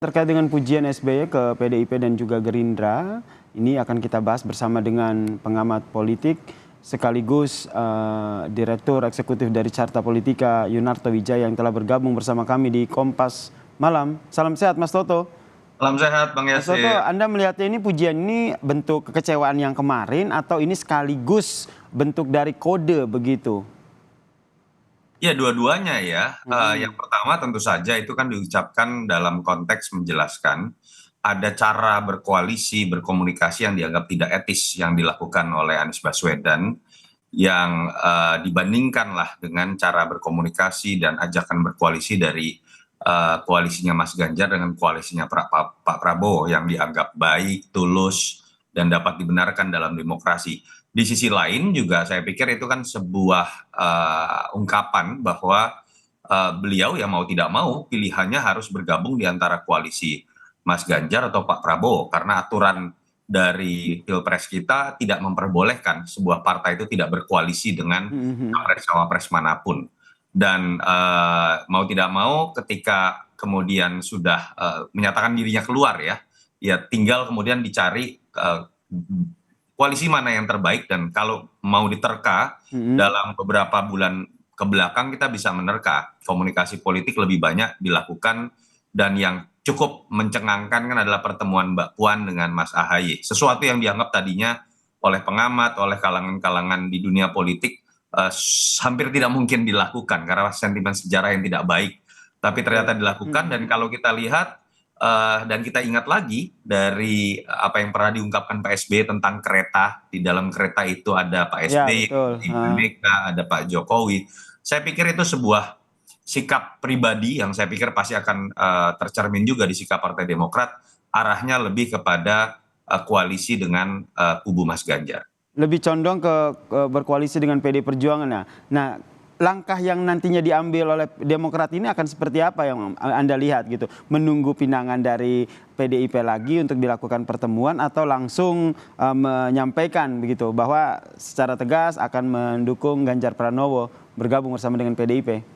Terkait dengan pujian SBY ke PDIP dan juga Gerindra, ini akan kita bahas bersama dengan pengamat politik sekaligus Direktur Eksekutif dari Carta Politika Yunarto Wijaya yang telah bergabung bersama kami di Kompas Malam. Salam sehat Mas Toto. Salam sehat Bang Mas Toto, Yasir. Anda melihatnya ini pujian ini bentuk kekecewaan yang kemarin atau ini sekaligus bentuk dari kode begitu? Ya dua-duanya ya. Yang pertama tentu saja itu kan diucapkan dalam konteks menjelaskan ada cara berkoalisi, berkomunikasi yang dianggap tidak etis yang dilakukan oleh Anies Baswedan yang dibandingkanlah dengan cara berkomunikasi dan ajakan berkoalisi dari koalisinya Mas Ganjar dengan koalisinya Pak Prabowo yang dianggap baik, tulus, dan dapat dibenarkan dalam demokrasi. Di sisi lain juga saya pikir itu kan sebuah ungkapan bahwa beliau ya mau tidak mau pilihannya harus bergabung di antara koalisi Mas Ganjar atau Pak Prabowo karena aturan dari Pilpres kita tidak memperbolehkan sebuah partai itu tidak berkoalisi dengan capres-cawapres manapun. Dan mau tidak mau ketika kemudian sudah menyatakan dirinya keluar ya tinggal kemudian dicari koalisi mana yang terbaik, dan kalau mau diterka dalam beberapa bulan ke belakang kita bisa menerka komunikasi politik lebih banyak dilakukan, dan yang cukup mencengangkan kan adalah pertemuan Mbak Puan dengan Mas Ahaye, sesuatu yang dianggap tadinya oleh pengamat, oleh kalangan-kalangan di dunia politik hampir tidak mungkin dilakukan karena sentimen sejarah yang tidak baik, tapi ternyata dilakukan. Dan kalau kita lihat dan kita ingat lagi dari apa yang pernah diungkapkan Pak SBY tentang kereta, di dalam kereta itu ada Pak Ya, SBY, betul. Ibu Mega, ada Pak Jokowi. Saya pikir itu sebuah sikap pribadi yang saya pikir pasti akan tercermin juga di sikap Partai Demokrat, arahnya lebih kepada koalisi dengan kubu Mas Ganjar. Lebih condong ke berkoalisi dengan PD Perjuangan. Nah, langkah yang nantinya diambil oleh Demokrat ini akan seperti apa yang Anda lihat gitu? Menunggu pinangan dari PDIP lagi untuk dilakukan pertemuan atau langsung menyampaikan begitu bahwa secara tegas akan mendukung Ganjar Pranowo bergabung bersama dengan PDIP?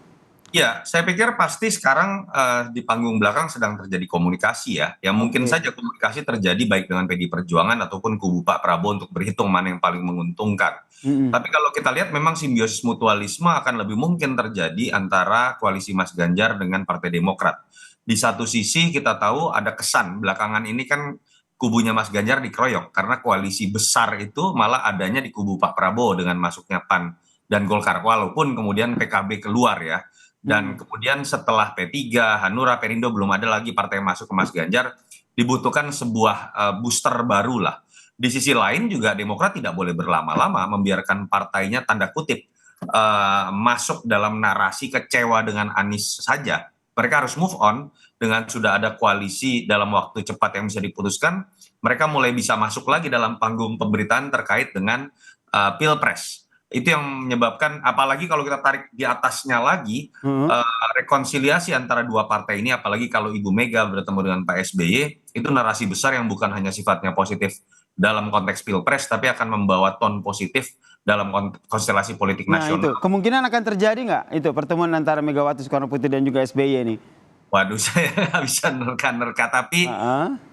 Ya, saya pikir pasti sekarang di panggung belakang sedang terjadi komunikasi ya. Yang mungkin Oke. saja komunikasi terjadi baik dengan PDI Perjuangan ataupun kubu Pak Prabowo untuk berhitung mana yang paling menguntungkan. Tapi kalau kita lihat memang simbiosis mutualisme akan lebih mungkin terjadi antara koalisi Mas Ganjar dengan Partai Demokrat. Di satu sisi kita tahu ada kesan belakangan ini kan kubunya Mas Ganjar dikeroyok karena koalisi besar itu malah adanya di kubu Pak Prabowo dengan masuknya PAN dan Golkar, walaupun kemudian PKB keluar ya. Dan kemudian setelah P3, Hanura, Perindo belum ada lagi partai yang masuk ke Mas Ganjar, dibutuhkan sebuah booster baru lah. Di sisi lain juga Demokrat tidak boleh berlama-lama membiarkan partainya tanda kutip masuk dalam narasi kecewa dengan Anies saja. Mereka harus move on dengan sudah ada koalisi dalam waktu cepat yang bisa diputuskan. Mereka mulai bisa masuk lagi dalam panggung pemberitaan terkait dengan Pilpres. Itu yang menyebabkan, apalagi kalau kita tarik di atasnya lagi, rekonsiliasi antara dua partai ini, apalagi kalau Ibu Mega bertemu dengan Pak SBY, itu narasi besar yang bukan hanya sifatnya positif dalam konteks Pilpres, tapi akan membawa tone positif dalam konstelasi politik Nah itu, nasional. kemungkinan akan terjadi nggak itu pertemuan antara Megawati Soekarno Putri dan juga SBY ini? Waduh, saya nggak bisa nerka-nerka, tapi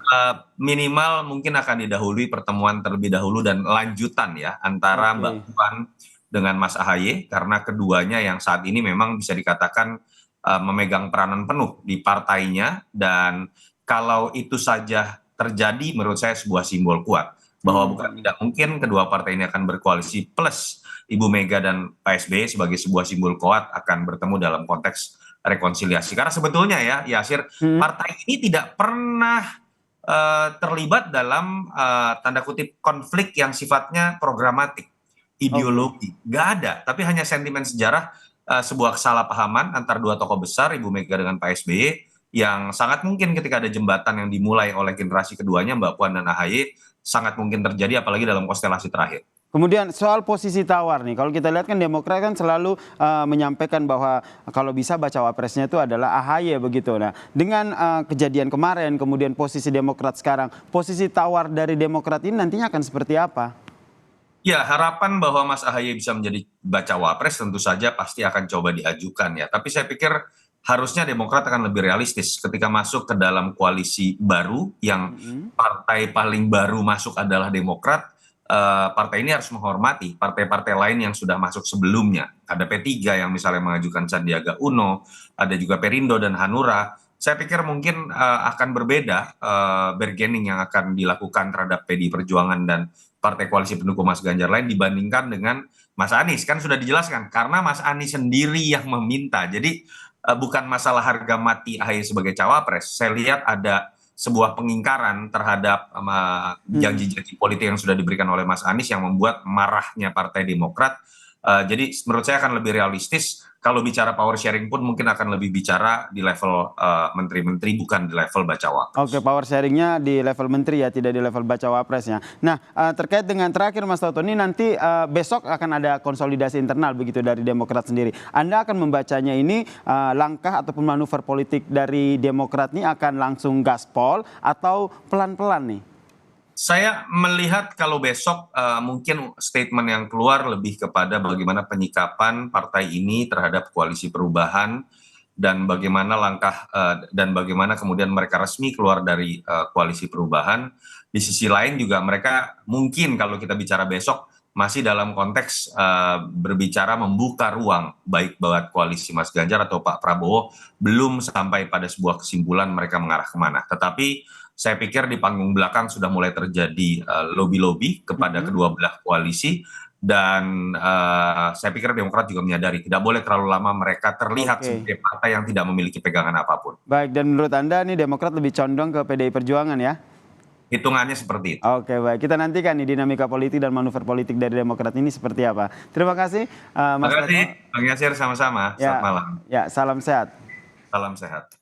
Ah, minimal mungkin akan didahului pertemuan terlebih dahulu dan lanjutan ya antara Mbak oke. Puan dengan Mas Ahaye, karena keduanya yang saat ini memang bisa dikatakan memegang peranan penuh di partainya, dan kalau itu saja terjadi menurut saya sebuah simbol kuat bahwa bukan tidak mungkin kedua partai ini akan berkoalisi, plus Ibu Mega dan Pak SBY sebagai sebuah simbol kuat akan bertemu dalam konteks rekonsiliasi. Karena sebetulnya ya Yasir, partai ini tidak pernah terlibat dalam tanda kutip konflik yang sifatnya programatik, Oke. ideologi, nggak ada, tapi hanya sentimen sejarah, sebuah kesalahpahaman antara dua tokoh besar, Ibu Mega dengan Pak SBY, yang sangat mungkin ketika ada jembatan yang dimulai oleh generasi keduanya, Mbak Puan dan AHY, sangat mungkin terjadi apalagi dalam konstelasi terakhir. Kemudian soal posisi tawar nih, kalau kita lihat kan Demokrat kan selalu menyampaikan bahwa kalau bisa bacawa presnya itu adalah AHY begitu. Nah, dengan kejadian kemarin, kemudian posisi Demokrat sekarang, posisi tawar dari Demokrat ini nantinya akan seperti apa? Ya, harapan bahwa Mas AHY bisa menjadi bacawa pres tentu saja pasti akan coba diajukan ya. Tapi saya pikir harusnya Demokrat akan lebih realistis ketika masuk ke dalam koalisi baru yang partai paling baru masuk adalah Demokrat. Partai ini harus menghormati partai-partai lain yang sudah masuk sebelumnya. Ada P3 yang misalnya mengajukan Sandiaga Uno, ada juga Perindo dan Hanura. Saya pikir mungkin akan berbeda bargaining yang akan dilakukan terhadap PDI Perjuangan dan partai koalisi pendukung Mas Ganjar lain dibandingkan dengan Mas Anies. Kan sudah dijelaskan, karena Mas Anies sendiri yang meminta. Jadi bukan masalah harga mati AHY sebagai cawapres. Saya lihat ada sebuah pengingkaran terhadap janji-janji politik yang sudah diberikan oleh Mas Anies yang membuat marahnya Partai Demokrat. Jadi menurut saya akan lebih realistis. Kalau bicara power sharing pun mungkin akan lebih bicara di level menteri-menteri, bukan di level bacawa. Oke, power sharingnya di level menteri ya, tidak di level bacawa presnya. Nah, terkait dengan terakhir Mas Toto, ini nanti besok akan ada konsolidasi internal begitu dari Demokrat sendiri. Anda akan membacanya ini langkah ataupun manuver politik dari Demokrat ini akan langsung gaspol atau pelan-pelan nih? Saya melihat kalau besok mungkin statement yang keluar lebih kepada bagaimana penyikapan partai ini terhadap koalisi perubahan dan bagaimana langkah dan bagaimana kemudian mereka resmi keluar dari koalisi perubahan. Di sisi lain juga mereka mungkin kalau kita bicara besok masih dalam konteks berbicara membuka ruang baik buat koalisi Mas Ganjar atau Pak Prabowo, belum sampai pada sebuah kesimpulan mereka mengarah kemana. Tetapi saya pikir di panggung belakang sudah mulai terjadi lobby-lobby kepada kedua belah koalisi, dan saya pikir Demokrat juga menyadari tidak boleh terlalu lama mereka terlihat sebagai partai yang tidak memiliki pegangan apapun. Baik, dan menurut Anda nih Demokrat lebih condong ke PDI Perjuangan ya? Hitungannya seperti itu. Oke, baik. Kita nantikan nih dinamika politik dan manuver politik dari Demokrat ini seperti apa. Terima kasih Mas Toto. Terima kasih Bang Yasir, sama-sama. Ya, Selamat malam. ya, salam sehat. Salam sehat.